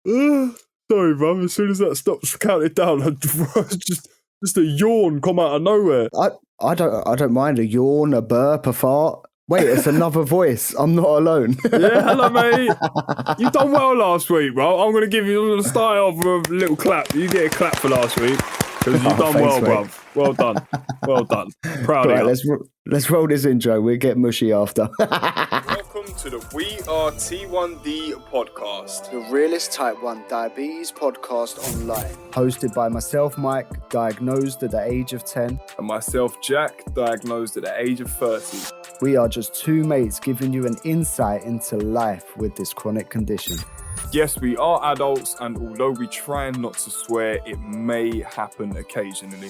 Sorry, bruv. As soon as that stops counting down, just a yawn come out of nowhere. I don't mind a yawn, a burp, a fart. Wait, it's another voice. I'm not alone. Yeah, hello, mate. You done well last week, bro. I'm gonna start off with a little clap. You get a clap for last week because you've done well, bruv. Well done. Well done. Proud of you. Let's roll this intro. We'll get mushy after. Welcome to the We Are T1D Podcast, the Realest T1D Diabetes Podcast online. Hosted by myself, Mike, diagnosed at the age of 10. And myself, Jack, diagnosed at the age of 30. We are just two mates giving you an insight into life with this chronic condition. Yes, we are adults, and although we try not to swear, it may happen occasionally.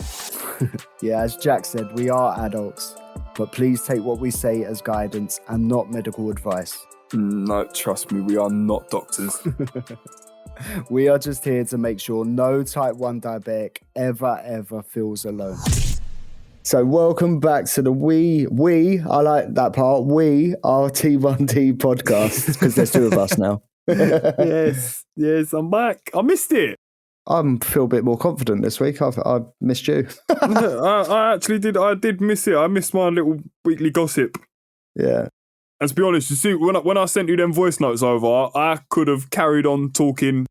Yeah, as Jack said, we are adults, but please take what we say as guidance and not medical advice. No, trust me, we are not doctors. We are just here to make sure no type 1 diabetic ever feels alone. So welcome back to the I like that part, We Are T1D Podcast, because there's two of us now. yes, I'm back. I missed it. I feel a bit more confident this week. I've missed you. I actually did. I did miss it. I missed my little weekly gossip. Yeah. And to be honest, you see, when I sent you them voice notes over, I could have carried on talking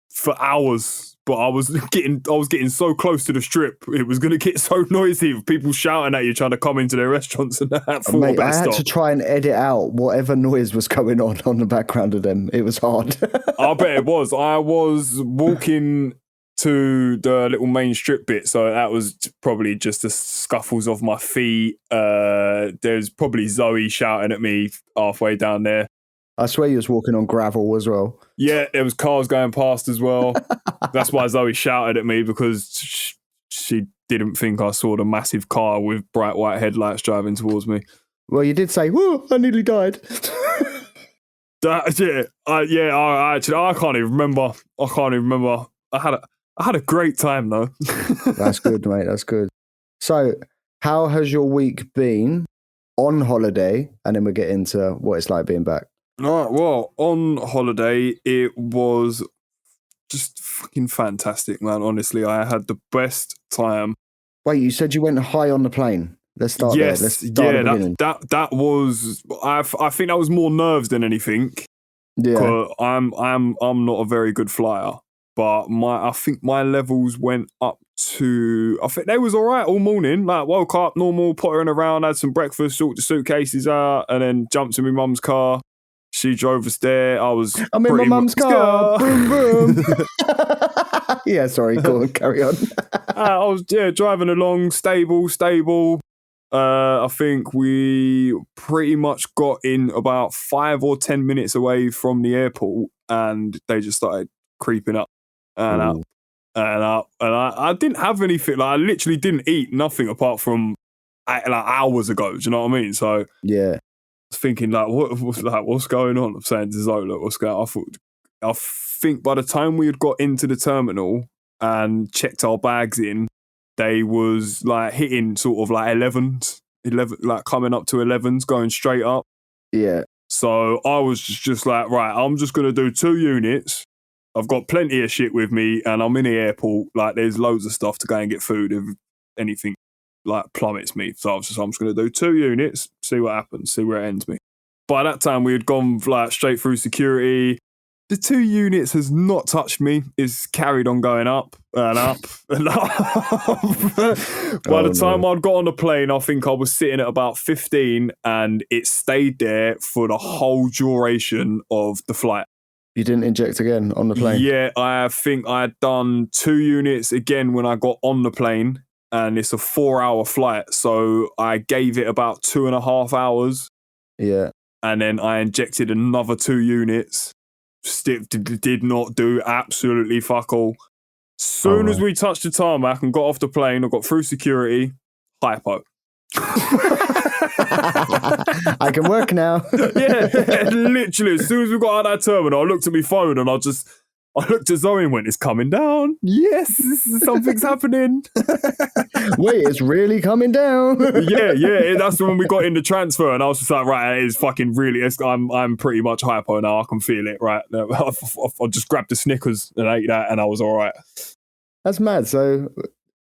for hours, but I was getting so close to the strip. It was going to get so noisy with people shouting at you, trying to come into their restaurants, and that. Mate, I had to try and edit out whatever noise was going on the background of them. It was hard. I bet it was. I was walking to the little main strip bit, so that was probably just the scuffles of my feet. There's probably Zoe shouting at me halfway down there. I swear you was walking on gravel as well. Yeah, there was cars going past as well. That's why Zoe shouted at me, because she didn't think I saw the massive car with bright white headlights driving towards me. Well, you did say, "Whoa, I nearly died." That's it. I can't even remember. I had a great time though. That's good, mate. That's good. So, how has your week been on holiday? And then we'll get into what it's like being back. Right, well, on holiday, it was just fucking fantastic, man. Honestly, I had the best time. Wait, you said you went high on the plane. Let's start there. Let's start at the beginning. That was. I think that was more nerves than anything. Yeah, I'm not a very good flyer, but I think my levels went up to. I think they was all right all morning. Like, woke up normal, pottering around, had some breakfast, sorted the suitcases out, and then jumped in my mum's car. She drove us there. I'm in my mum's car. Boom, boom. Yeah, sorry. Go on, carry on. I was driving along, stable. I think we pretty much got in about 5 or 10 minutes away from the airport, and they just started creeping up and up and up. And I didn't have anything. Like, I literally didn't eat nothing apart from like hours ago. Do you know what I mean? So yeah. Thinking what's going on? I'm saying to Zoe, look, what's going on? I think by the time we had got into the terminal and checked our bags in, they was like hitting sort of like 11, like coming up to 11s, going straight up. Yeah. So I was just like, right, I'm just going to do 2 units. I've got plenty of shit with me, and I'm in the airport. Like, there's loads of stuff to go and get food if anything like plummets me. So I'm just going to do 2 units, see what happens, see where it ends me. By that time, we had gone like straight through security. The 2 units has not touched me. It's carried on going up and up and up. By the time I'd got on the plane, I think I was sitting at about 15, and it stayed there for the whole duration of the flight. You didn't inject again on the plane? Yeah, I think I had done 2 units again when I got on the plane. And it's a 4-hour flight, so I gave it about 2.5 hours. Yeah. And then I injected another 2 units. Still did not do absolutely fuck all. Soon as we touched the tarmac and got off the plane, I got through security, hypo. I can work now. Yeah, literally. As soon as we got out of that terminal, I looked at my phone and I I looked at Zoe and went, it's coming down. Yes, something's happening. Wait, it's really coming down. Yeah. That's when we got in the transfer, and I was just like, right, it is fucking really. I'm pretty much hypo now. I can feel it. Right, I just grabbed the Snickers and ate that, and I was all right. That's mad. So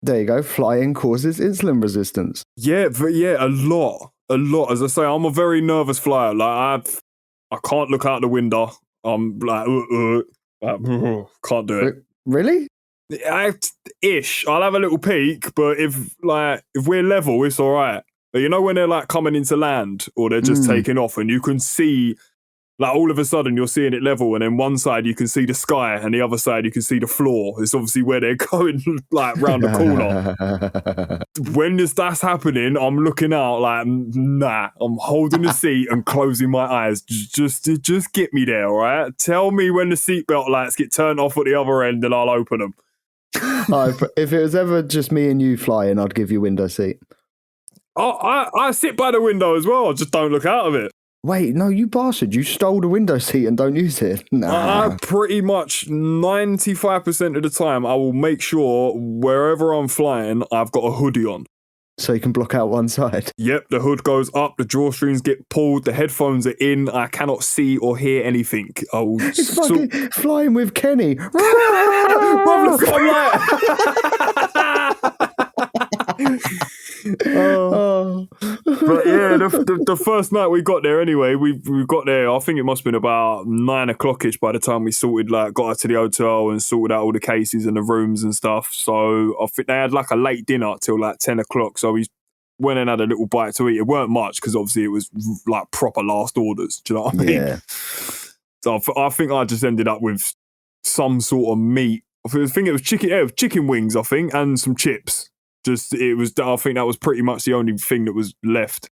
there you go. Flying causes insulin resistance. Yeah, but a lot. As I say, I'm a very nervous flyer. Like I can't look out the window. I'm like, can't do it. Really? I'll have a little peek, but if we're level, it's all right. But you know when they're like coming into land or they're just taking off, and you can see, like, all of a sudden you're seeing it level, and then one side you can see the sky, and the other side you can see the floor. It's obviously where they're going, like, round the corner. When that's happening, I'm looking out like, nah. I'm holding the seat and closing my eyes. Just get me there, all right? Tell me when the seatbelt lights get turned off at the other end, and I'll open them. If it was ever just me and you flying, I'd give you window seat. I sit by the window as well. I just don't look out of it. Wait, no, you bastard. You stole the window seat and don't use it. Nah. I pretty much 95% of the time, I will make sure wherever I'm flying, I've got a hoodie on. So you can block out one side. Yep, the hood goes up, the drawstrings get pulled, the headphones are in, I cannot see or hear anything. It's fucking flying with Kenny. I'm like... But yeah, the first night we got there anyway, we got there, I think it must have been about 9 o'clock-ish by the time we got out to the hotel and sorted out all the cases and the rooms and stuff. So I think they had like a late dinner till like 10 o'clock. So we went and had a little bite to eat. It weren't much because obviously it was like proper last orders. Do you know what I mean? Yeah. So I think I just ended up with some sort of meat. I think it was chicken. Yeah, it was chicken wings, I think, and some chips. I think that was pretty much the only thing that was left.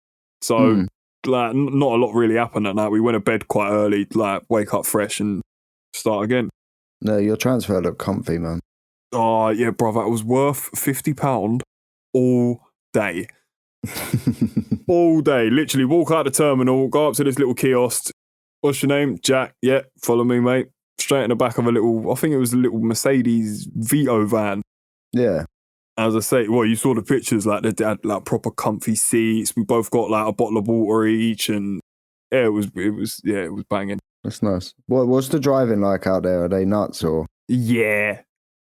So, like, not a lot really happened at night. We went to bed quite early, like, wake up fresh and start again. No, your transfer looked comfy, man. Oh, yeah, brother. It was worth £50 all day. All day. Literally walk out the terminal, go up to this little kiosk. What's your name? Jack. Yeah, follow me, mate. Straight in the back of I think it was a little Mercedes Vito van. Yeah. As I say, well, you saw the pictures, like they had like proper comfy seats. We both got like a bottle of water each, and yeah, it was banging. That's nice. What's the driving like out there? Are they nuts or?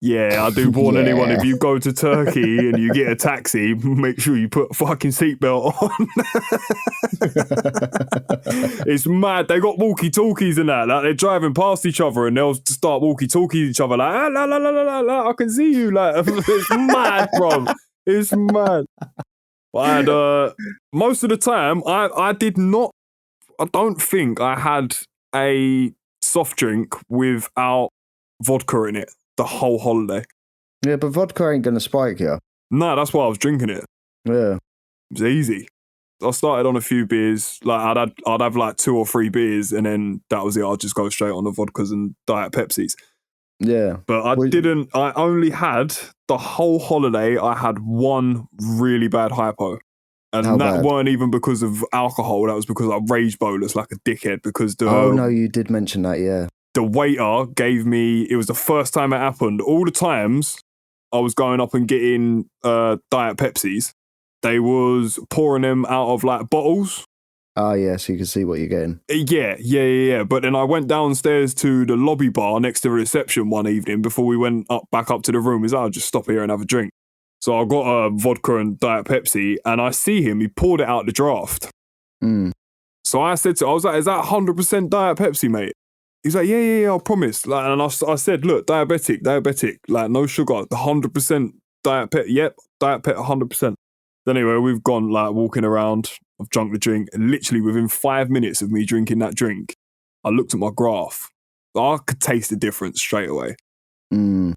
Yeah, I do warn anyone, if you go to Turkey and you get a taxi, make sure you put a fucking seatbelt on. It's mad. They got walkie-talkies and that. Like, they're driving past each other and they'll start walkie-talkies each other like, la, la, la, la, la, la, I can see you. Like, it's mad, bro. It's mad. But most of the time, I don't think I had a soft drink without vodka in it the whole holiday. Yeah, but vodka ain't gonna spike you. No, that's why I was drinking it. Yeah. It was easy. I started on a few beers. Like I'd have like 2 or 3 beers, and then that was it. I'd just go straight on the vodkas and Diet Pepsis. Yeah. But I only had the whole holiday, I had one really bad hypo. And How that bad? weren't even because of alcohol. That was because I rage bolus like a dickhead. Because Oh no, you did mention that, yeah. The waiter gave me, it was the first time it happened. All the times I was going up and getting Diet Pepsis, they was pouring them out of like bottles. Oh yeah, so you can see what you're getting. Yeah. But then I went downstairs to the lobby bar next to the reception one evening before we went back up to the room. I'll just stop here and have a drink. So I got a vodka and Diet Pepsi, and I see him, he poured it out the draft. So I said I was like, is that 100% Diet Pepsi, mate? He's like, yeah, I promise. Like, and I said, look, diabetic, like no sugar, 100% Diet Pep. Yep, Diet Pep, 100%. Anyway, we've gone like walking around. I've drunk the drink. And literally within 5 minutes of me drinking that drink, I looked at my graph. I could taste the difference straight away. I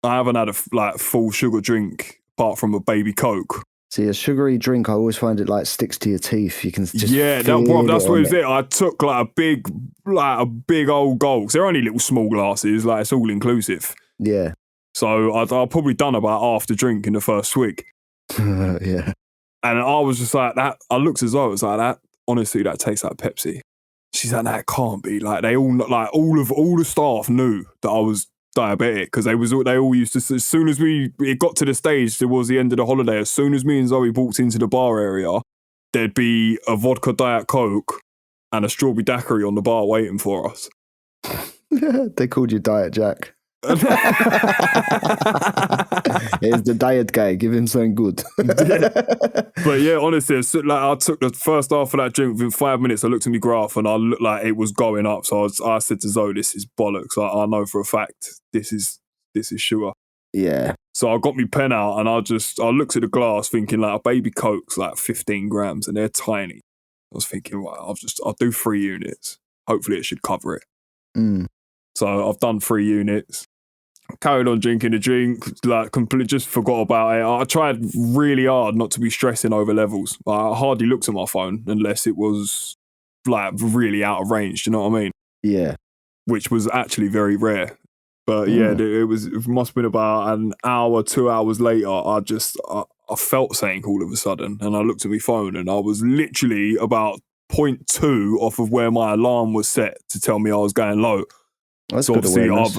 haven't had a full sugar drink apart from a baby Coke. See, a sugary drink, I always find it like sticks to your teeth. You can just that's what it was. I took like a big old gulp. They're only little small glasses, like it's all inclusive. Yeah. So I'd probably done about half the drink in the first swig. Yeah. And I was just like that. I looked as though it was like that. Honestly, that tastes like Pepsi. She's like, "That can't be." Like they all all the staff knew that I was diabetic because they all used to. As soon as it got to the stage towards the end of the holiday, as soon as me and Zoe walked into the bar area, there'd be a vodka Diet Coke and a strawberry daiquiri on the bar waiting for us. They called you Diet Jack. Here's the diet guy. Give him something good. But yeah, honestly, like I took the first half of that drink. Within 5 minutes, I looked at my graph and I looked like it was going up. So I said to Zoe, "This is bollocks. I know for a fact this is sugar." Yeah. So I got my pen out and I looked at the glass, thinking like a baby Coke's like 15 grams and they're tiny. I was thinking, well, I'll do 3 units. Hopefully, it should cover it. Mm. So I've done 3 units. Carried on drinking the drink, like completely just forgot about it. I tried really hard not to be stressing over levels. I hardly looked at my phone unless it was like really out of range. Do you know what I mean? Yeah. Which was actually very rare. But yeah, it must have been about an hour, 2 hours later. I felt something all of a sudden, and I looked at my phone, and I was literally about 0.2 off of where my alarm was set to tell me I was going low. That's so good obviously, awareness.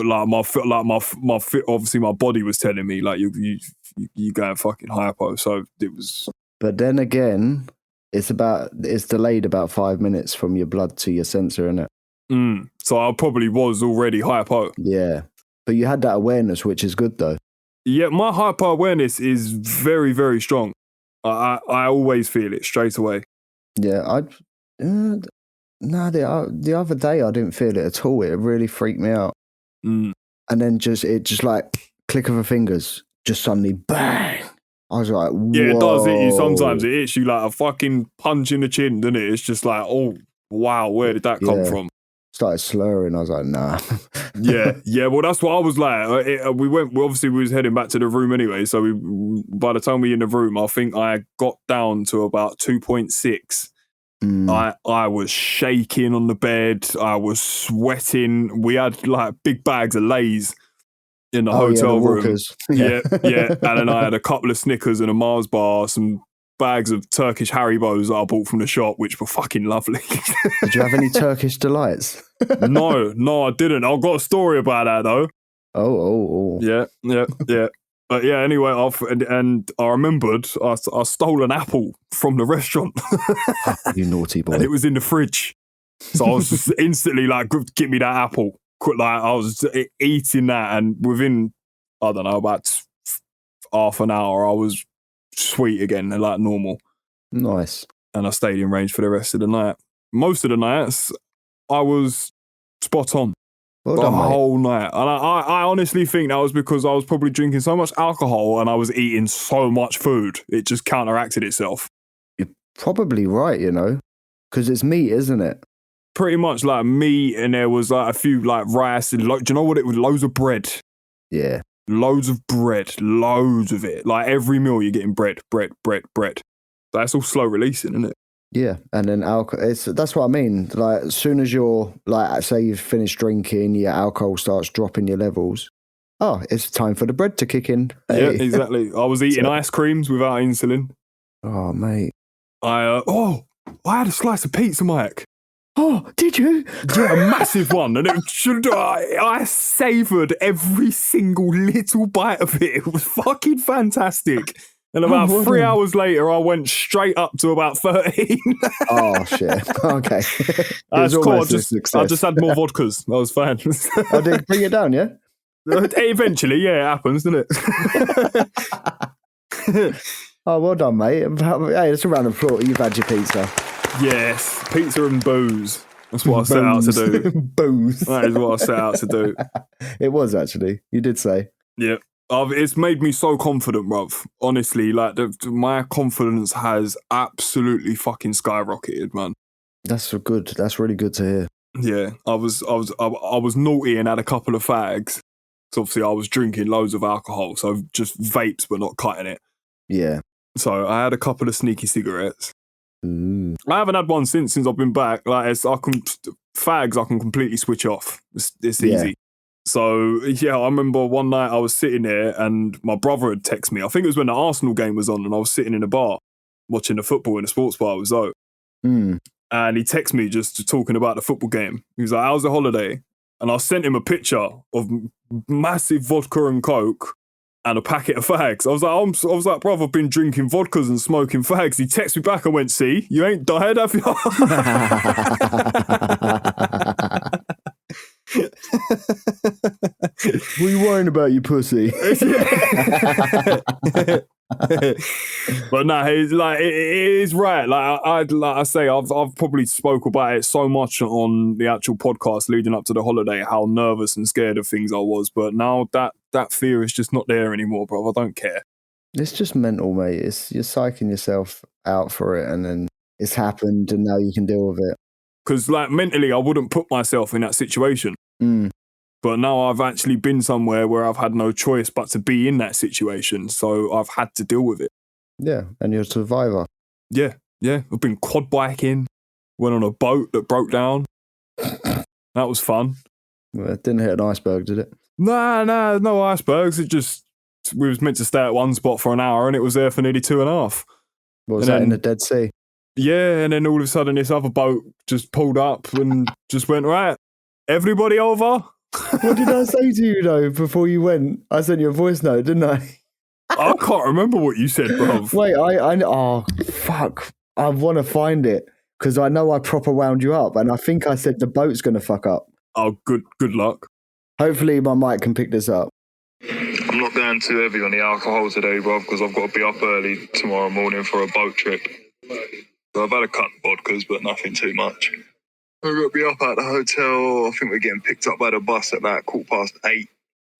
my body was telling me like you going fucking hypo. So it was. But then again, it's delayed about 5 minutes from your blood to your sensor, isn't it? So I probably was already hypo. Yeah, but you had that awareness, which is good though. Yeah, my hypo awareness is very, very strong. I always feel it straight away. Yeah, the other day I didn't feel it at all. It really freaked me out. And then it just like click of the fingers, just suddenly bang. I was like, whoa. Yeah, it does hit you sometimes. It hits you like a fucking punch in the chin, doesn't it? It's just like, oh, wow, where did that come from? Started slurring. I was like, nah. yeah. Well, that's what I was like. We was heading back to the room anyway. So by the time we were in the room, I think I got down to about 2.6. I was shaking on the bed. I was sweating. We had like big bags of Lay's in the hotel room. Yeah. And then I had a couple of Snickers and a Mars bar, some bags of Turkish Haribos that I bought from the shop, which were fucking lovely. Did you have any Turkish delights? No, I didn't. I've got a story about that though. Oh. Yeah. But yeah, anyway, and I remembered I stole an apple from the restaurant. You naughty boy. And it was in the fridge. So I was just instantly like, "Give me that apple." Like I was eating that, and within, I don't know, about half an hour, I was sweet again, like normal. Nice. And I stayed in range for the rest of the night. Most of the nights, I was spot on. Well done, whole night. And I honestly think that was because I was probably drinking so much alcohol and I was eating so much food. It just counteracted itself. You're probably right, because it's meat, isn't it? Pretty much like meat, and there was like a few like rice and do you know what it was? Loads of bread. Yeah. Loads of bread. Loads of it. Like every meal you're getting bread. That's all slow releasing, isn't it? Yeah, and then alcohol. That's what I mean. Like as soon as you're like, say you've finished drinking, your alcohol starts dropping your levels. Oh, it's time for the bread to kick in. Hey. Yeah, exactly. I was eating ice creams without insulin. Oh, mate. I had a slice of pizza, Mike. Oh, did you? Yeah, a massive one, and I savoured every single little bite of it. It was fucking fantastic. And about 3 hours later, I went straight up to about 13. Oh, shit. Okay. That's cool. I just had more vodkas. That was fine. Oh, did it bring it down, yeah? Eventually, yeah, it happens, doesn't it? Oh, well done, mate. Hey, it's a round of applause. You've had your pizza. Yes, pizza and booze. That's what I set out to do. Booze. That is what I set out to do. It was, actually. You did say. Yeah. It's made me so confident, bruv. Honestly, like my confidence has absolutely fucking skyrocketed, man. That's good. That's really good to hear. Yeah, I was naughty and had a couple of fags. So obviously I was drinking loads of alcohol, so just vapes but not cutting it. Yeah. So I had a couple of sneaky cigarettes. Ooh. I haven't had one since I've been back. Like fags, I can completely switch off. It's easy. So, yeah, I remember one night I was sitting there and my brother had texted me. I think it was when the Arsenal game was on and I was sitting in a bar watching the football in a sports bar with Zoe. And he texted me just talking about the football game. He was like, how's the holiday? And I sent him a picture of massive vodka and Coke and a packet of fags. I was like, bro, I've been drinking vodkas and smoking fags. He texted me back and went, see, you ain't died, have you? What are you worrying about, you pussy? But no, he's like, it is right. Like I say, I've probably spoke about it so much on the actual podcast leading up to the holiday, how nervous and scared of things I was. But now that fear is just not there anymore, bro. I don't care. It's just mental, mate. You're psyching yourself out for it, and then it's happened, and now you can deal with it. Because like mentally, I wouldn't put myself in that situation. But now I've actually been somewhere where I've had no choice but to be in that situation. So I've had to deal with it. Yeah, and you're a survivor. Yeah. I've been quad biking, went on a boat that broke down. That was fun. Well, it didn't hit an iceberg, did it? Nah, no icebergs. We was meant to stay at one spot for an hour and it was there for nearly 2.5. What was that, in the Dead Sea? Yeah, and then all of a sudden this other boat just pulled up and just went, right, everybody over? What did I say to you, though, before you went? I sent you a voice note, didn't I? I can't remember what you said, bruv. Wait, oh, fuck. I want to find it, because I know I proper wound you up, and I think I said the boat's going to fuck up. Oh, good luck. Hopefully my mic can pick this up. I'm not going too heavy on the alcohol today, bruv, because I've got to be up early tomorrow morning for a boat trip. So I've had a couple of vodkas, but nothing too much. I've got to be up at the hotel. I think we're getting picked up by the bus at like 8:15,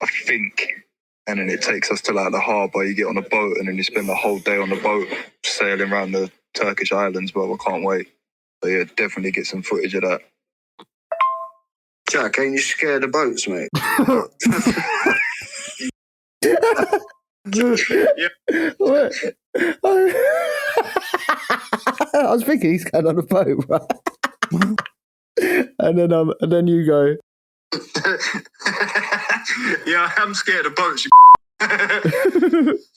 I think. And then it takes us to like the harbour. You get on a boat and then you spend the whole day on the boat sailing around the Turkish islands, bro. I can't wait. But yeah, definitely get some footage of that. Jack, ain't you scared of boats, mate? What? I was thinking he's going on a boat, right? and then you go. Yeah, I am scared of boats. You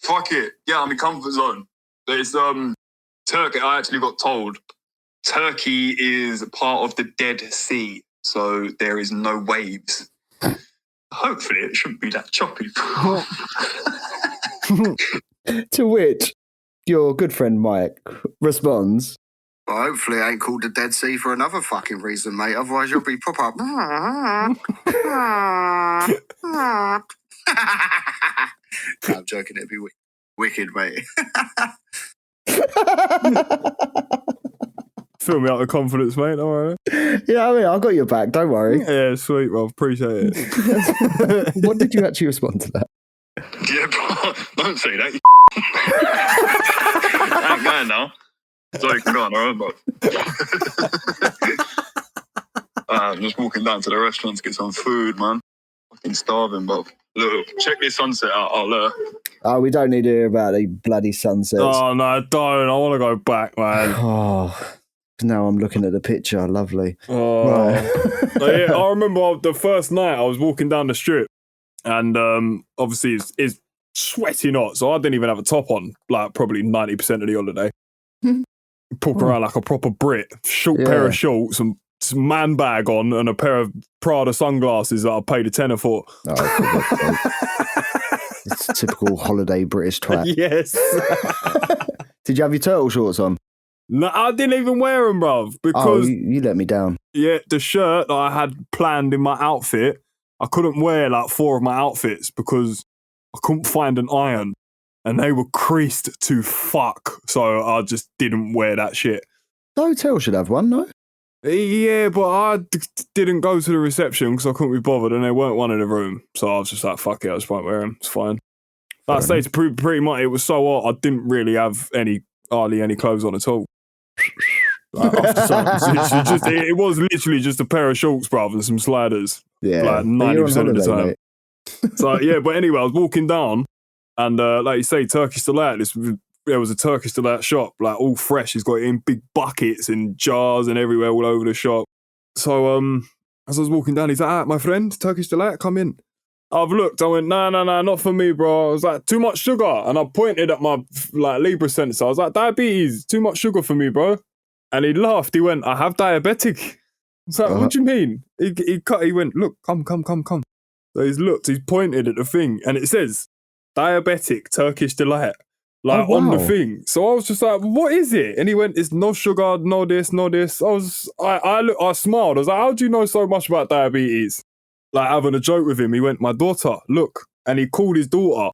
Fuck it. Yeah, I'm in comfort zone. It's Turkey. I actually got told Turkey is part of the Dead Sea, so there is no waves. Hopefully, it shouldn't be that choppy. To which your good friend Mike responds, Well, hopefully it ain't called the Dead Sea for another fucking reason, mate. Otherwise you'll be proper... No, I'm joking. It'd be wicked, mate. Fill me out with confidence, mate. Don't worry. yeah, I mean, I've got your back. Don't worry. Yeah, sweet, Rob. Appreciate it. What did you actually respond to that? Yeah, bro. Don't say that. I ain't going now. Sorry, you can go on our own, bro. I'm just walking down to the restaurant to get some food, man. Fucking starving, bro. Look, check this sunset out. Oh, we don't need to hear about the bloody sunsets. Oh, no, don't. I want to go back, man. Oh, now I'm looking at the picture. Lovely. Oh. Right. Yeah, I remember the first night I was walking down the strip and obviously it's sweating hot, so I didn't even have a top on, like probably 90% of the holiday. Walk around like a proper Brit, short pair of shorts and some man bag on and a pair of Prada sunglasses that I paid a tenner for. It's a typical holiday British twat. Yes. Did you have your turtle shorts on? No, I didn't even wear them, bruv, because you let me down. Yeah, the shirt that I had planned in my outfit, I couldn't wear like 4 of my outfits because I couldn't find an iron and they were creased to fuck. So I just didn't wear that shit. The hotel should have one, no? Yeah, but I didn't go to the reception because I couldn't be bothered and they weren't one in the room. So I was just like, fuck it, I just won't wear them. It's fine. Like I say, to pretty much, it was so hot, I didn't really have hardly any clothes on at all. Like, it was literally just a pair of shorts, bruv, and some sliders. Yeah, like 90% of the time. Mate. So yeah, but anyway, I was walking down, and like you say, Turkish delight. There was a Turkish delight shop, like all fresh. He's got it in big buckets and jars and everywhere, all over the shop. So as I was walking down, he's like, my friend, Turkish delight, come in. I've looked. I went, no, not for me, bro. I was like, too much sugar, and I pointed at my like Libre sensor. I was like, diabetes, too much sugar for me, bro. And he laughed. He went, I have diabetic. I was like, what do you mean? He went, look, come. So he's pointed at the thing, and it says, diabetic Turkish delight. Like on the thing. So I was just like, what is it? And he went, it's no sugar, no this, no this. I smiled. I was like, how do you know so much about diabetes? Like having a joke with him. He went, my daughter, look. And he called his daughter.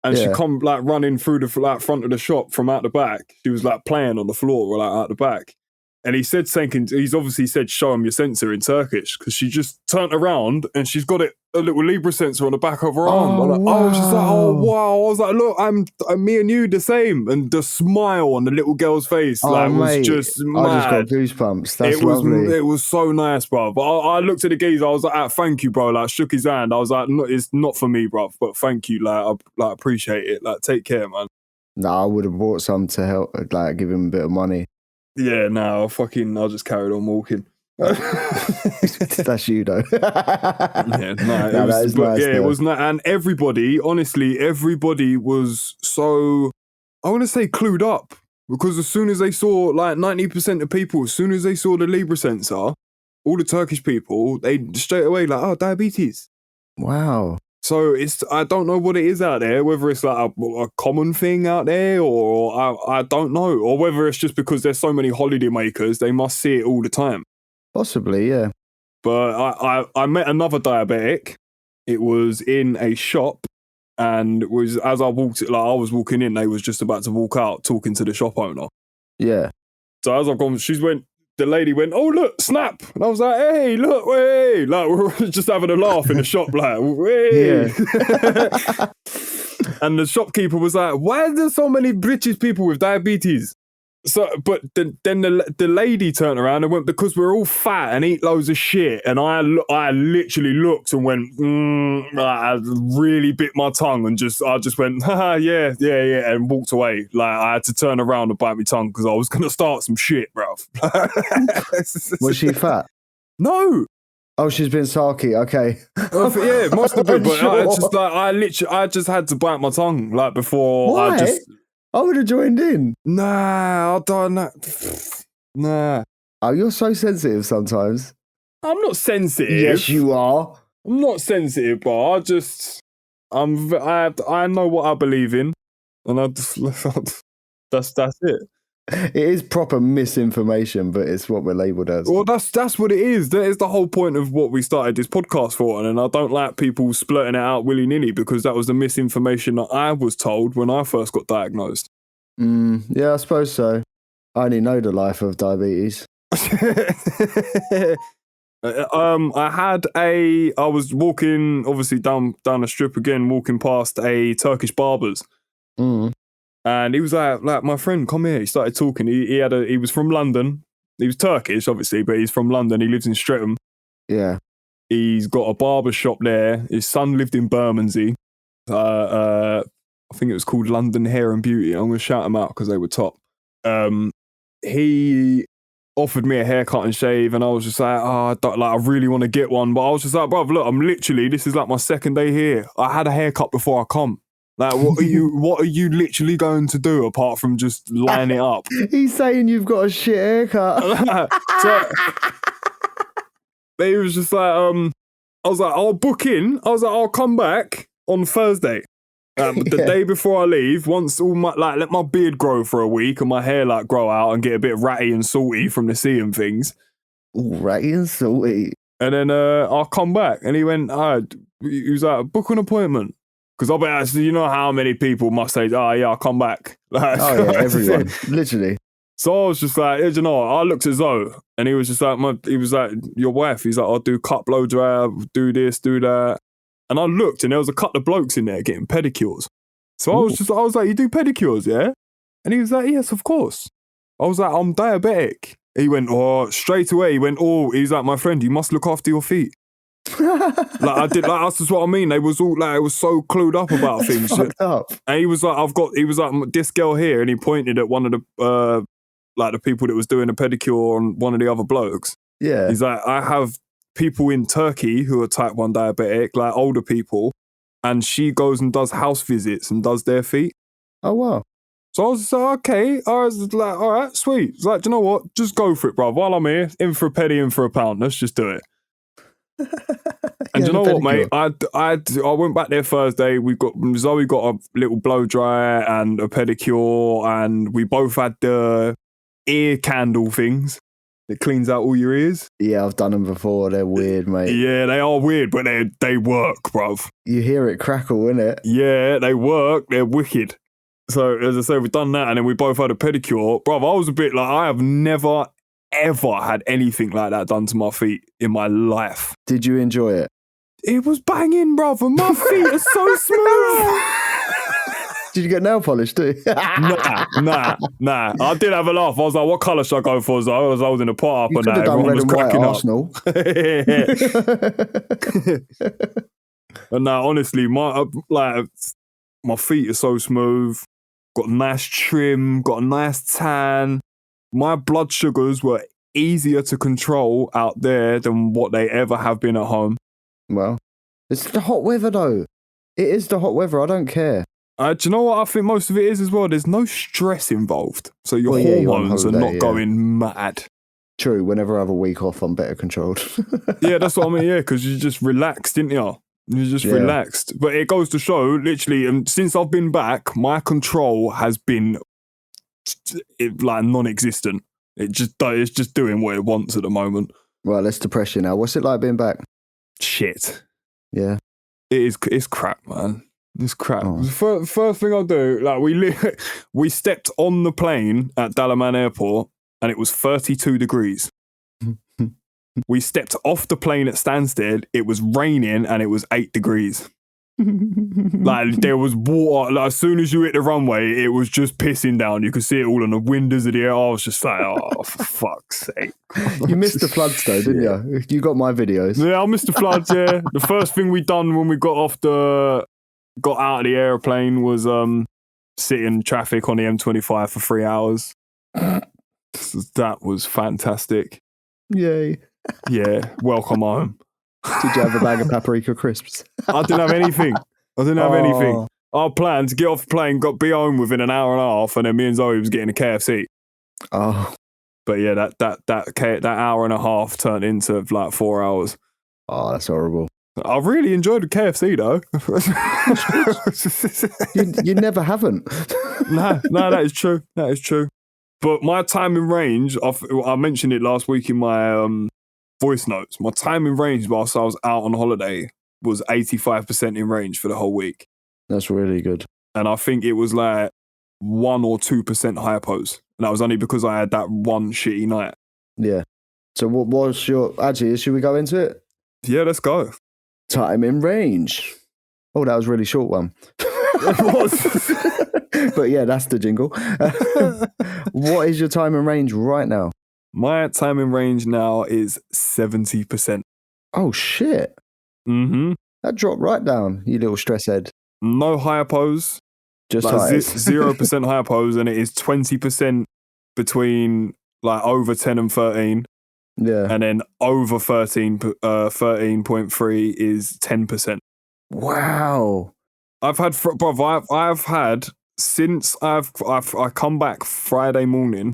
And she come like running through the front of the shop from out the back. She was like playing on the floor like out the back. And he said something, he's obviously said, show him your sensor in Turkish, because she just turned around and she's got a little Libre sensor on the back of her arm. I was just like, oh, wow. I was like, look, I'm me and you the same. And the smile on the little girl's face was just mad. I just got goosebumps. That's lovely. It was so nice, bro. But I looked at the geezer, I was like, thank you, bro. Like, shook his hand. I was like, no, it's not for me, bro, but thank you. Like, I appreciate it. Like, take care, man. I would have bought some to help, like, give him a bit of money. Yeah, no, I just carried on walking. That's you, though. Yeah, it was not. And everybody, honestly, was so, I want to say clued up, because as soon as they saw, like 90% of people, as soon as they saw the Libre sensor, all the Turkish people, they straight away like, oh, diabetes. Wow. So I don't know what it is out there, whether it's like a common thing out there, or I don't know, or whether it's just because there's so many holiday makers, they must see it all the time. Possibly, yeah. But I met another diabetic. It was in a shop, and it was as I was walking in, they was just about to walk out, talking to the shop owner. Yeah. So as I've gone, the lady went, oh, look, Snap. And I was like, hey, look, hey. Like, we're just having a laugh in the shop, like, hey. Yeah. And the shopkeeper was like, why are there so many British people with diabetes? So, but then the lady turned around and went, because we're all fat and eat loads of shit. And I literally looked and went, I really bit my tongue and I just went, yeah, and walked away. Like, I had to turn around and bite my tongue because I was going to start some shit, bruv. Was she fat? No. Oh, she's been sulky. Okay. Yeah, it must have been. But sure. I just had to bite my tongue like before. Why? I would have joined in. Nah, I don't know. Nah. Oh, you're so sensitive sometimes. I'm not sensitive. Yes, you are. I'm not sensitive, but I know what I believe in, and that's it. It is proper misinformation, but it's what we're labelled as. Well, that's what it is. That is the whole point of what we started this podcast for, and I don't like people splurting it out willy-nilly, because that was the misinformation that I was told when I first got diagnosed. Yeah, I suppose so. I only know the life of diabetes. I was walking, obviously down the strip again, walking past a Turkish barber's. And he was like, my friend, come here. He started talking. He was from London. He was Turkish, obviously, but he's from London. He lives in Streatham. Yeah. He's got a barber shop there. His son lived in Bermondsey. I think it was called London Hair and Beauty. I'm going to shout them out because they were top. He offered me a haircut and shave, and I was just like, I really want to get one. But I was just like, bruv, look, this is like my second day here. I had a haircut before I come. Like, what are you literally going to do apart from just line it up? He's saying you've got a shit haircut. So, he was just like, I was like, I'll book in. I was like, I'll come back on Thursday. The day before I leave, once let my beard grow for a week and my hair grow out and get a bit ratty and salty from the sea and things. Ooh, ratty and salty. And then I'll come back. And he went, he was like, book an appointment. Because I bet you know how many people must say, I'll come back. Everyone, literally. So I was just like, you know, I looked at Zoe, and he was just like, your wife. He's like, I'll do cut, blow dry, do this, do that. And I looked, and there was a couple of blokes in there getting pedicures. So I was like, you do pedicures, yeah? And he was like, yes, of course. I was like, I'm diabetic. He went, straight away. He went, he's like, my friend, you must look after your feet. That's just what I mean. They was all it was so clued up about things. Up. And he was like, this girl here, and he pointed at one of the the people that was doing a pedicure on one of the other blokes. Yeah. He's like, I have people in Turkey who are type 1 diabetic, like older people, and she goes and does house visits and does their feet. Oh wow. So I was like, okay. I was like, all right, sweet. It's like, do you know what? Just go for it, bro. While I'm here, in for a penny, in for a pound. Let's just do it. And you know what, mate? I went back there Thursday. Zoe got a little blow dry and a pedicure, and we both had the ear candle things that cleans out all your ears. Yeah, I've done them before. They're weird, mate. Yeah, they are weird, but they work, bruv. You hear it crackle, innit? Yeah, they work. They're wicked. So as I say, we've done that, and then we both had a pedicure, bruv. I was a bit like, I have never ever had anything like that done to my feet in my life. Did you enjoy it? It was banging, brother. My feet are so smooth. Did you get nail polish too? Nah. I did have a laugh. I was like, what colour should I go for? So I was in a pot up You and could that. have done Everyone red was and white cracking up. Arsenal. And now, honestly, my feet are so smooth. Got nice trim. Got a nice tan. My blood sugars were easier to control out there than what they ever have been at home. Well, it's the hot weather though. It is the hot weather. I don't care. Do you know what I think most of it is as well? There's no stress involved. So your hormones are not going mad. True. Whenever I have a week off, I'm better controlled. Yeah, that's what I mean. Yeah, because you just relaxed, didn't you? You just relaxed. But it goes to show, literally, since I've been back, my control has been like non-existent. It's just doing what it wants at the moment. Well, let's depress you now. What's it like being back? Shit. Yeah. It's crap, man. It's crap. Oh. First thing I'll do, like we stepped on the plane at Dalaman Airport and it was 32 degrees. We stepped off the plane at Stansted, it was raining and it was 8 degrees. Like there was water, like, as soon as you hit the runway, it was just pissing down. You could see it all on the windows of the air. I was just like, oh, for fuck's sake. You missed the floods though, didn't you? You got my videos. Yeah, I missed the floods, yeah. The first thing we done when we got out of the airplane was sit in traffic on the M25 for 3 hours. So that was fantastic. Yay. Yeah, welcome home. Did you have a bag of paprika crisps? I didn't have anything. Our plan to get off the plane, be home within an hour and a half, and then me and Zoe was getting a KFC. Oh. But yeah, that hour and a half turned into like 4 hours. Oh, that's horrible. I really enjoyed the KFC though. You never haven't. No, that is true. That is true. But my time in range, I mentioned it last week in my voice notes. My time in range whilst I was out on holiday was 85% in range for the whole week. That's really good. And I think it was like 1 or 2% hypos. And that was only because I had that one shitty night. Yeah. So what was actually, should we go into it? Yeah, let's go. Time in range. Oh, that was a really short one. It was. But yeah, that's the jingle. What is your time in range right now? My time in range now is 70%. Oh, shit. Mm-hmm. That dropped right down, you little stress head. No hypos. Just like highs. 0% hypos, and it is 20% between like over 10 and 13. Yeah. And then over 13.3 is 10%. Wow. I've had since I've come back Friday morning.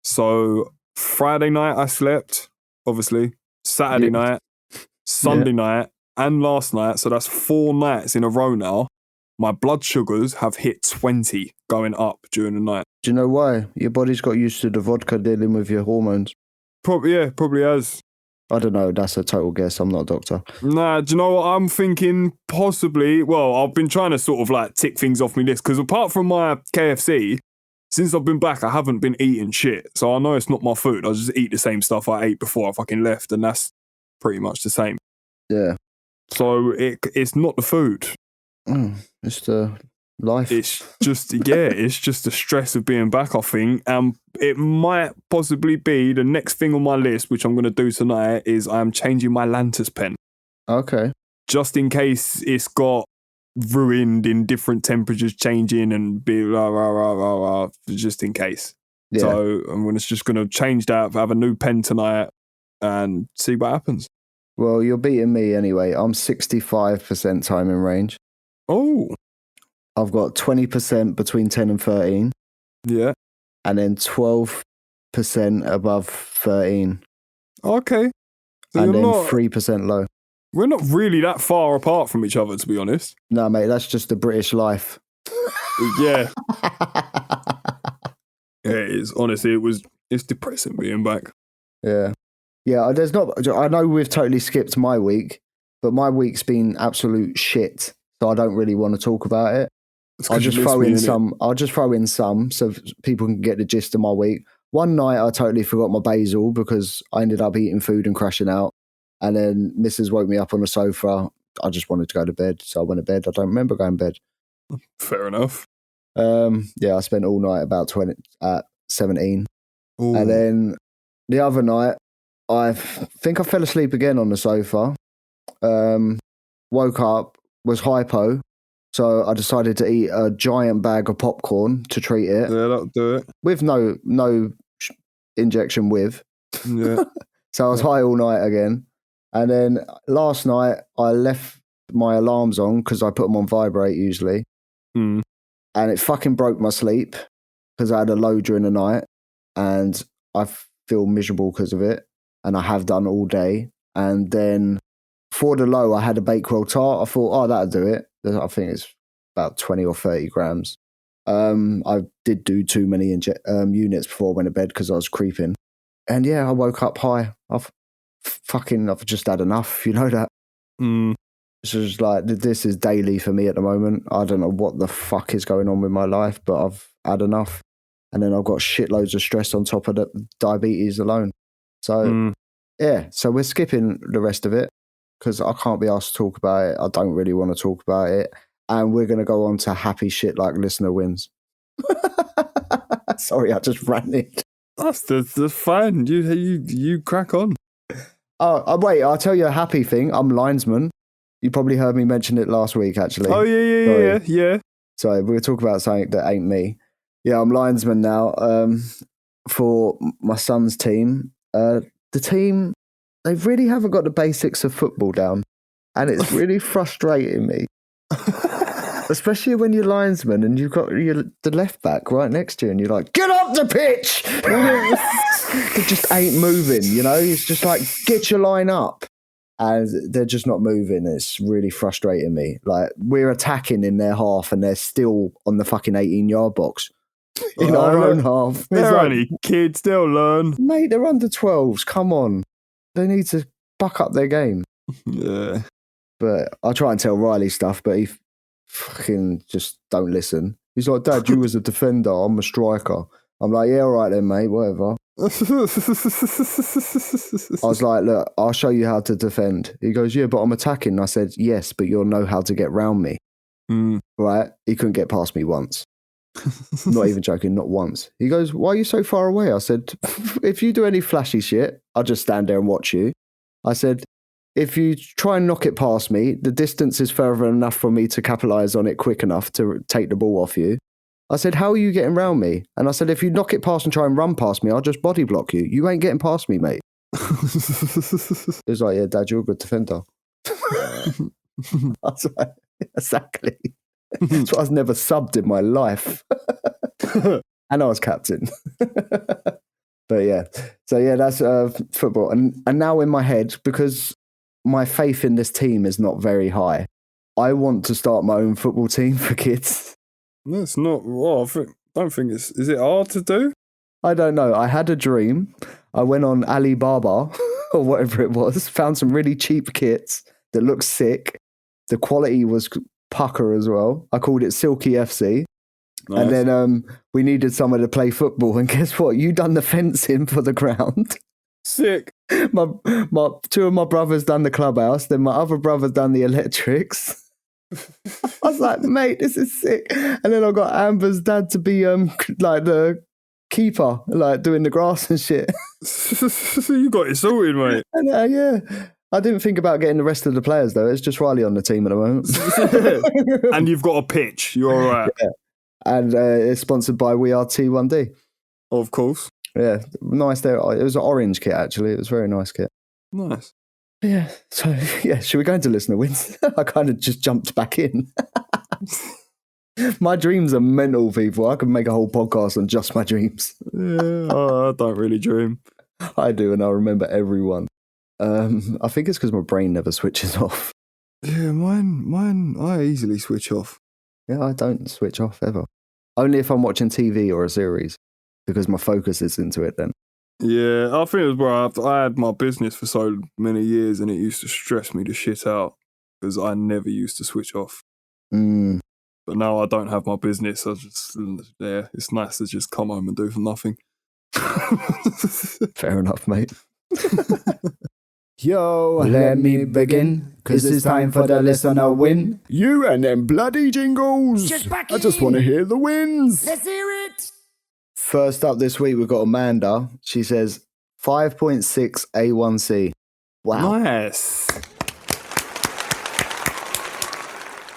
So Friday night I slept, obviously. Saturday night, Sunday night, and last night. So that's 4 nights in a row now. My blood sugars have hit 20 going up during the night. Do you know why? Your body's got used to the vodka dealing with your hormones. Probably has. I don't know. That's a total guess. I'm not a doctor. Nah, do you know what I'm thinking? Possibly. Well, I've been trying to sort of like tick things off my list because apart from my KFC, since I've been back, I haven't been eating shit. So I know it's not my food. I just eat the same stuff I ate before I fucking left, and that's pretty much the same. Yeah. So it's not the food. It's the life. It's just, it's just the stress of being back, I think. It might possibly be the next thing on my list, which I'm going to do tonight, is I'm changing my Lantus pen. Okay. Just in case it's got ruined in different temperatures changing and be just in case. Yeah. So I'm just going to change that, have a new pen tonight and see what happens. Well, you're beating me anyway. I'm 65% time in range. Oh. I've got 20% between 10 and 13. Yeah. And then 12% above 13. Okay. So And you're then not, 3% low. we're not really that far apart from each other, to be honest. No, mate, that's just the British life. Yeah. Yeah, it is. Honestly, it's depressing being back. Yeah. Yeah, there's not. I know we've totally skipped my week, but my week's been absolute shit. So I don't really want to talk about it. I'll just throw in some so people can get the gist of my week. One night I totally forgot my basil because I ended up eating food and crashing out. And then Mrs. woke me up on the sofa. I just wanted to go to bed. So I went to bed. I don't remember going to bed. Fair enough. Yeah, I spent all night about 17. Ooh. And then the other night, I think I fell asleep again on the sofa. Woke up, was hypo. So I decided to eat a giant bag of popcorn to treat it. Yeah, that'll do it. With no injection with. Yeah. So I was high all night again. And then last night, I left my alarms on because I put them on vibrate usually. Mm. And it fucking broke my sleep because I had a low during the night. And I feel miserable because of it. And I have done all day. And then for the low, I had a Bakewell tart. I thought, oh, that'll do it. I think it's about 20 or 30 grams. I did do too many units before I went to bed because I was creeping. And yeah, I woke up high. I've just had enough. You know that? Mm. It's just like, this is daily for me at the moment. I don't know what the fuck is going on with my life, but I've had enough. And then I've got shitloads of stress on top of the diabetes alone. So, yeah, so we're skipping the rest of it because I can't be asked to talk about it. I don't really want to talk about it. And we're going to go on to happy shit like listener wins. Sorry, I just ranted. That's fine. You crack on. Oh, wait, I'll tell you a happy thing. I'm linesman. You probably heard me mention it last week, actually. Oh, yeah. Sorry, we're talking about something that ain't me. Yeah, I'm linesman now for my son's team. The team, they really haven't got the basics of football down. And it's really frustrating me. Especially when you're linesman and you've got the left back right next to you and you're like, get up the pitch! It just ain't moving, you know? It's just like, get your line up. And they're just not moving. It's really frustrating me. Like, we're attacking in their half and they're still on the fucking 18-yard box. In our own half. They're only kids, they'll learn. Mate, they're under 12s. Come on. They need to buck up their game. Yeah. But I try and tell Riley stuff, but he fucking just don't listen. He's like, Dad, you was a defender, I'm a striker. I'm like, yeah, all right then, mate, whatever. I was like, look, I'll show you how to defend. He goes, yeah, but I'm attacking. I said, yes, but you'll know how to get round me. Right? He couldn't get past me once. Not even joking, not once. He goes, why are you so far away? I said, if you do any flashy shit, I'll just stand there and watch you. I said, if you try and knock it past me, the distance is further enough for me to capitalise on it quick enough to take the ball off you. I said, how are you getting round me? And I said, if you knock it past and try and run past me, I'll just body block you. You ain't getting past me, mate. He was like, yeah, Dad, you're a good defender. I was like, exactly. That's why I was never subbed in my life. And I was captain. But yeah. So yeah, that's football. And now in my head, because my faith in this team is not very high, I want to start my own football team for kids. That's not, well, I don't think is it hard to do? I don't know. I had a dream. I went on Alibaba or whatever it was, found some really cheap kits that looked sick. The quality was pucker as well. I called it Silky FC. Nice. And then we needed someone to play football. And guess what? You done the fencing for the ground. Sick. My two of my brothers done the clubhouse. Then my other brother done the electrics. I was like, mate, this is sick. And then I got Amber's dad to be like the keeper, like doing the grass and shit. You got it sorted, mate. And yeah. I didn't think about getting the rest of the players though. It's just Riley on the team at the moment. And you've got a pitch. You're all right. Yeah. And it's sponsored by We Are T1D. Of course. Yeah, nice there. It was an orange kit actually. It was a very nice kit. Nice. Yeah. So yeah, should we go into listener wins? I kind of just jumped back in. My dreams are mental, people. I could make a whole podcast on just my dreams. Yeah, I don't really dream. I do, and I remember everyone. I think it's because my brain never switches off. Yeah, mine, I easily switch off. Yeah, I don't switch off ever. Only if I'm watching TV or a series, because my focus is into it then. Yeah, I think it was where I had my business for so many years and it used to stress me the shit out because I never used to switch off. Mm. But now I don't have my business. I just, yeah, it's nice to just come home and do for nothing. Fair enough, mate. Yo, let me begin, cause it's time for the listener win. You and them bloody jingles. I just want to hear the wins. Let's hear it. First up this week, we've got Amanda. She says 5.6 A1C. Wow. Nice.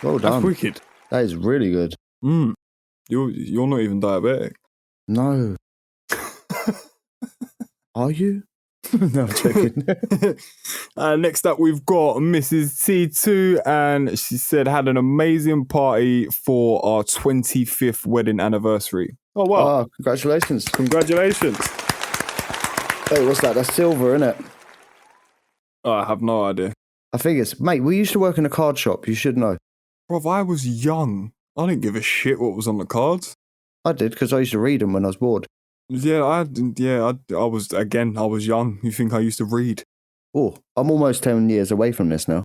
Well done. That's wicked. That is really good. You're not even diabetic. No. Are you? No, I'm joking. Next up, we've got Mrs. T2, and she said had an amazing party for our 25th wedding anniversary. Oh, wow. Oh, congratulations. Congratulations. Hey, what's that? That's silver, isn't it? Oh, I have no idea. I think it's... Mate, we used to work in a card shop. You should know. Bruv, I was young. I didn't give a shit what was on the cards. I did, because I used to read them when I was bored. Yeah, I was young. You think I used to read? Oh, I'm almost 10 years away from this now.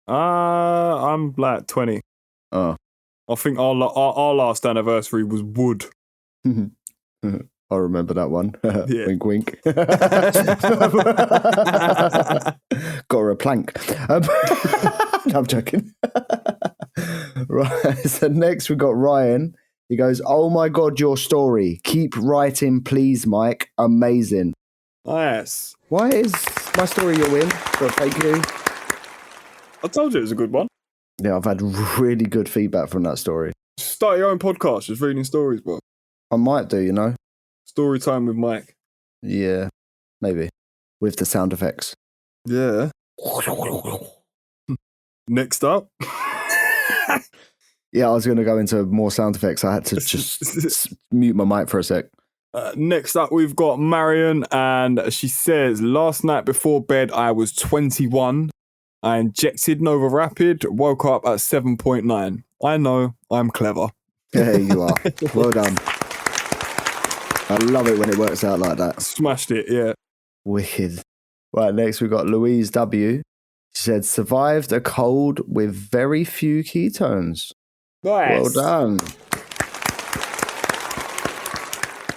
I'm like 20. Oh. I think our last anniversary was wood. I remember that one. Yeah. Wink, wink. Got her a plank. No, I'm joking. Right, so next we've got Ryan. He goes, oh my God, your story. Keep writing, please, Mike. Amazing. Nice. Why is my story your win? For a fake you? I told you it was a good one. Yeah, I've had really good feedback from that story. Start your own podcast, just reading stories, bro. I might do, you know? Story time with Mike. Yeah, maybe. With the sound effects. Yeah. Next up. Yeah, I was going to go into more sound effects. I had to just mute my mic for a sec. Next up, we've got Marion, and she says, last night before bed, I was 21. I injected Nova Rapid, woke up at 7.9. I know, I'm clever. There you are. Well done. I love it when it works out like that. Smashed it, yeah. Wicked. Right, next we've got Louise W. She said, survived a cold with very few ketones. Nice. Well done.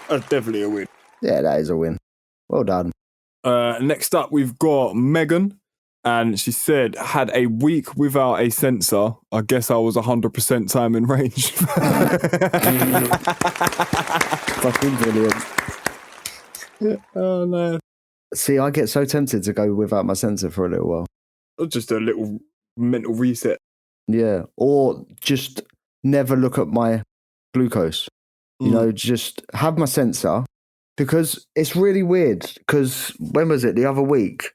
That's definitely a win. Yeah, that is a win. Well done. Next up, we've got Megan, and she said, had a week without a sensor. I guess I was 100% time in range. Fucking brilliant. Oh, no. See, I get so tempted to go without my sensor for a little while. Just a little mental reset. Yeah, or just never look at my glucose. You know, just have my sensor, because it's really weird. Because when was it? The other week,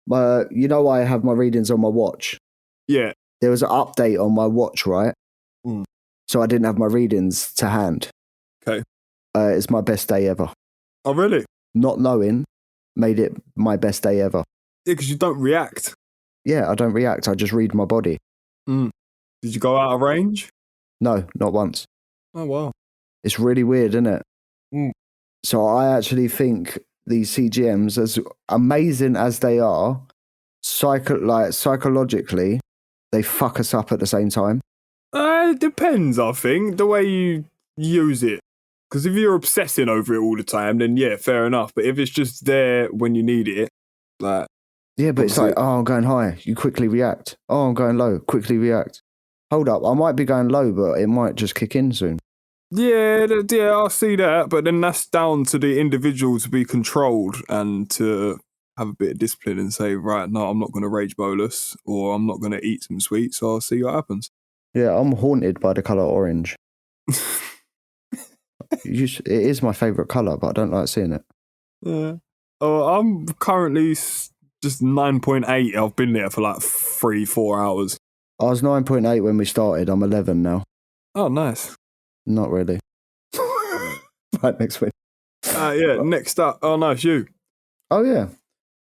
you know, I have my readings on my watch. Yeah. There was an update on my watch, right? So I didn't have my readings to hand. Okay. It's my best day ever. Oh, really? Not knowing made it my best day ever. Yeah, because you don't react. Yeah, I don't react. I just read my body. Did you go out of range? No, not once. Oh, wow. It's really weird, isn't it? So I actually think these CGMs, as amazing as they are, psychologically, they fuck us up at the same time. It depends, I think, the way you use it. Because if you're obsessing over it all the time, then yeah, fair enough. But if it's just there when you need it, like... Yeah, but it's like, oh, I'm going high. You quickly react. Oh, I'm going low. Quickly react. Hold up. I might be going low, but it might just kick in soon. Yeah, I see that. But then that's down to the individual to be controlled and to have a bit of discipline and say, right, no, I'm not going to rage bolus or I'm not going to eat some sweets. So I'll see what happens. Yeah, I'm haunted by the colour orange. It is my favourite colour, but I don't like seeing it. Yeah. I'm currently just 9.8. I've been there for like 3-4 hours. I was 9.8 when we started. I'm 11 now. Oh, nice. Not really. Right, next week. Next up. Oh, no, it's you. Oh, yeah.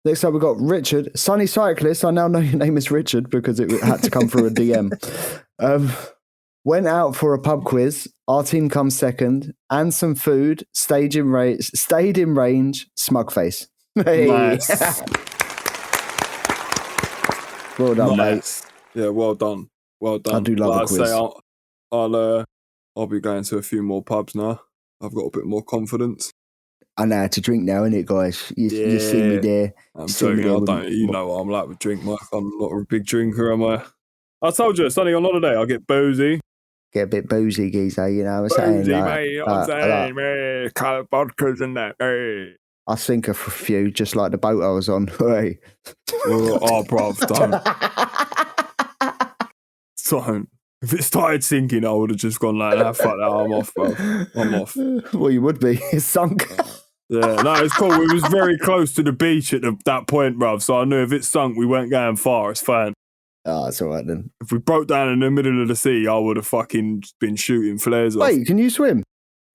Next up, we've got Richard. Sunny Cyclist. I now know your name is Richard because it had to come through a DM. Went out for a pub quiz. Our team comes second. And some food. Stayed in range. Smug face. Hey. Nice. Well done, mate. Yeah, well done. Well done. I do love a quiz. I say, I'll be going to a few more pubs now. I've got a bit more confidence. I know how to drink now, innit, guys? You see me there. I'm joking. You know what I'm like with drink, Mike. I'm not a big drinker, am I? I told you, Sonny, on holiday, I get boozy. Get a bit boozy, geezer, you know what I'm saying? Boozy, mate, you know what I'm saying, man. Coloured vodkas and that, hey. I sink a few, just like the boat I was on. Hey. Bruv, don't. If it started sinking, I would have just gone like, fuck that, I'm off, bro. I'm off. Well, you would be. It's sunk. Yeah, no, it's cool. We was very close to the beach at that point, bruv, so I knew if it sunk, we weren't going far. It's fine. Oh, it's all right then. If we broke down in the middle of the sea, I would have fucking been shooting flares off. Wait, can you swim?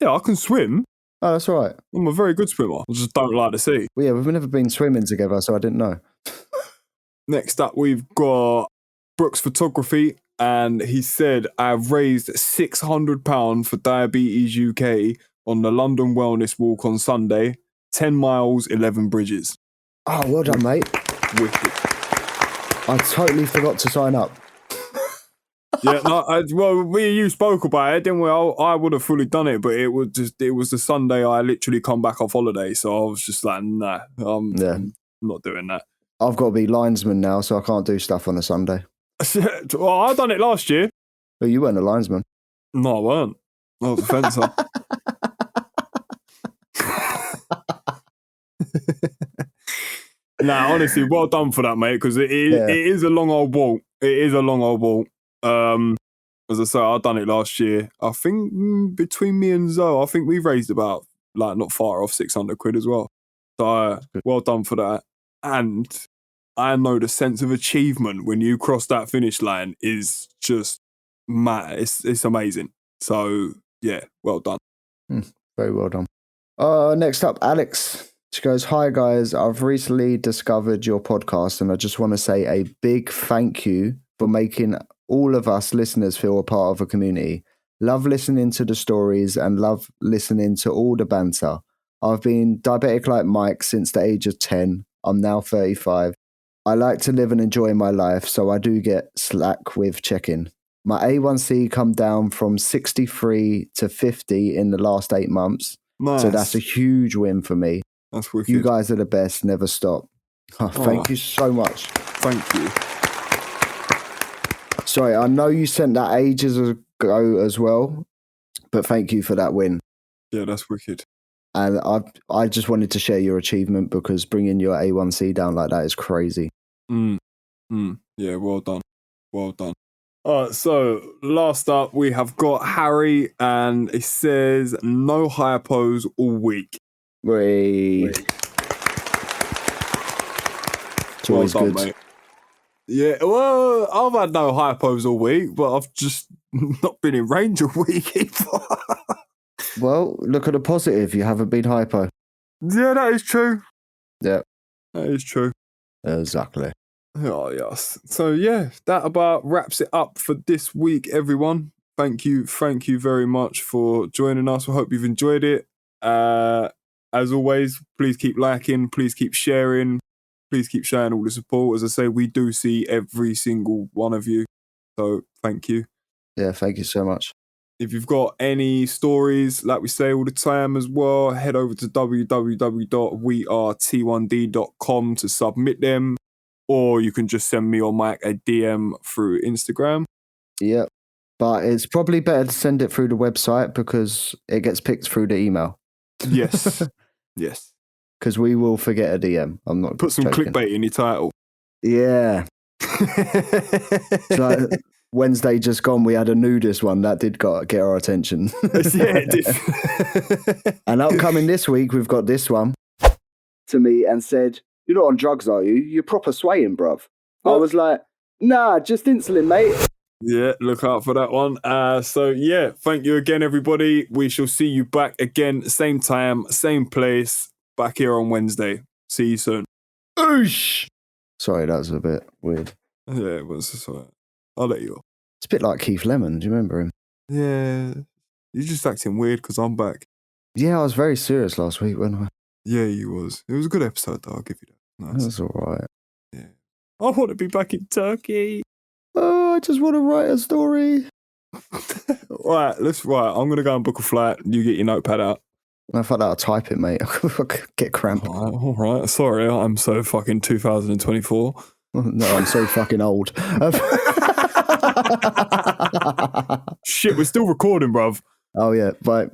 Yeah, I can swim. Oh, that's all right. I'm a very good swimmer. I just don't like the sea. Well, yeah, we've never been swimming together, so I didn't know. Next up, we've got Brooks Photography, and he said, I've raised £600 for Diabetes UK on the London Wellness Walk on Sunday. 10 miles, 11 bridges. Oh, well done, mate. Wicked. I totally forgot to sign up. Yeah, no, me and you spoke about it, didn't we? I would have fully done it, but it was the Sunday I literally come back off holiday, so I was just like, nah, I'm not doing that. I've got to be linesman now, so I can't do stuff on a Sunday. Well, I done it last year. Well, you weren't a linesman. No, I weren't. I was a fencer. Nah, honestly, well done for that, mate, because it is a long old walk. It is a long old walk. As I say, I done it last year. I think between me and Zoe, I think we raised about, like, not far off 600 quid as well. So well done for that. And I know the sense of achievement when you cross that finish line is just mad. It's amazing. So yeah, well done. Very well done. Next up, Alex. She goes, hi guys, I've recently discovered your podcast and I just want to say a big thank you for making all of us listeners feel a part of a community. Love listening to the stories and love listening to all the banter. I've been diabetic like Mike since the age of 10. I'm now 35. I like to live and enjoy my life, so I do get slack with checking. My A1C come down from 63 to 50 in the last 8 months. Nice. So that's a huge win for me. That's wicked. You guys are the best. Never stop. Thank you so much. Thank you. Sorry, I know you sent that ages ago as well, but thank you for that win. Yeah, that's wicked. And I just wanted to share your achievement because bringing your A1C down like that is crazy. Yeah, well done. Well done. All right, so last up, we have got Harry, and it says, no hypos all week. Wait. It's always well done, good. Mate. Yeah, well, I've had no hypos all week, but I've just not been in range all week either. Well, look at the positive. You haven't been hypo. Yeah, that is true. Yeah. That is true. Exactly. Oh, yes. So, yeah, that about wraps it up for this week, everyone. Thank you very much for joining us. I hope you've enjoyed it. As always, please keep liking, please keep sharing, please keep showing all the support. As I say, we do see every single one of you. So, thank you. Yeah, thank you so much. If you've got any stories, like we say all the time as well, head over to www.wearet1d.com to submit them. Or you can just send me or Mike a DM through Instagram. Yep. But it's probably better to send it through the website because it gets picked through the email. Yes. Yes. Because we will forget a DM. I'm not Put some joking. clickbait in your title. Yeah. It's like Wednesday just gone, we had a nudist one. That did get our attention. Yeah, it did. And upcoming this week, we've got this one to me and said, you're not on drugs, are you? You're proper swaying, bruv. I was like, nah, just insulin, mate. Yeah, look out for that one. So yeah, thank you again, everybody. We shall see you back again, same time, same place, back here on Wednesday. See you soon. Oosh! Sorry, that was a bit weird. Yeah, it was. Sorry. I'll let you off. It's a bit like Keith Lemon. Do you remember him? Yeah, you're just acting weird because I'm back. Yeah, I was very serious last week when I. Yeah, you was. It was a good episode, though. I'll give you that. That Nice. was all right. Yeah. I want to be back in Turkey. Oh, I just want to write a story. Right, I'm gonna go and book a flight. You get your notepad out. I thought I'll type it, mate. I could get cramp. All right. Sorry, I'm so fucking 2024. No, I'm so fucking old. Shit, we're still recording, bruv. Oh, yeah. Bye.